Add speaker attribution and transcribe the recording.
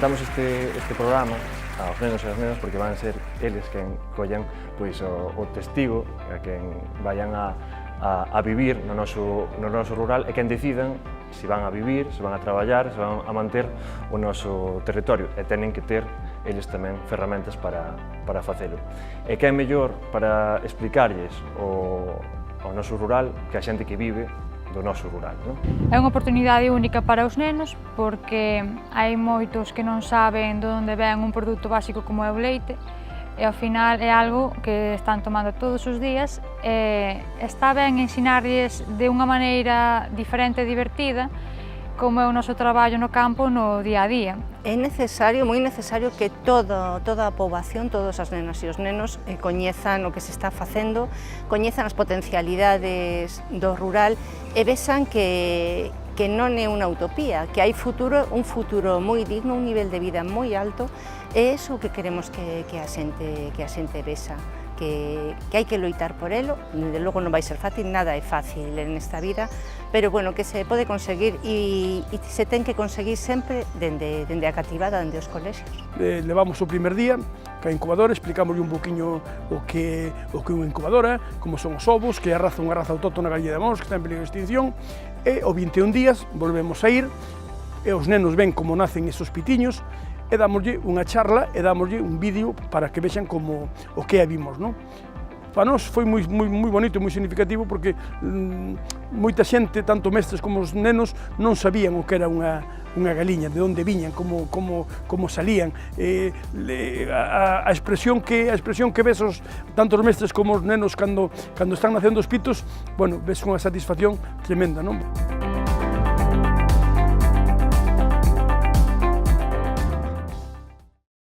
Speaker 1: presentamos este programa aos nenos e as nenas porque van ser eles quen collan pois, o testigo a quen vayan a vivir no noso rural e quen decidan se van a vivir, se van a traballar, se van a manter o noso territorio e tenen que ter eles tamén ferramentas para facelo. E que é mellor para explicarlles o noso rural que a xente que vive do noso rural. Non?
Speaker 2: É unha oportunidade única para os nenos porque hai moitos que non saben de onde ven un produto básico como é o leite e ao final é algo que están tomando todos os días e está ben ensinarlles de unha maneira diferente e divertida como é o noso traballo no campo no día a día.
Speaker 3: É necesario, moi necesario que toda a poboación, todos as nenas e os nenos coñezan o que se está facendo, coñezan as potencialidades do rural e vexan que non é unha utopía, que hai futuro, un futuro moi digno, un nivel de vida moi alto, e é iso que queremos que a xente vexa. Que hai que loitar por elo, de logo non vai ser fácil, nada é fácil nesta vida, pero bueno, que se pode conseguir e se ten que conseguir sempre dende a cativada, dende os colexios.
Speaker 4: Levamos o primer día ca incubadora, explicámoslle un poquinho o que é unha incubadora, como son os ovos, que é unha raza autóctona galega de Mos, que está en peligro de extinción, e o 21 días volvemos a ir, e os nenos ven como nacen esos pitiños, e dámoslle unha charla e dámoslle un vídeo para que vexan como o que vimos, non? Para nós foi moi bonito e moi significativo porque moita xente, tanto mestres como os nenos, non sabían o que era unha galiña, de onde viñan, como salían. A expresión que ves tanto os mestres como os nenos cando están nacendo os pitos, bueno, ves unha satisfacción tremenda, non?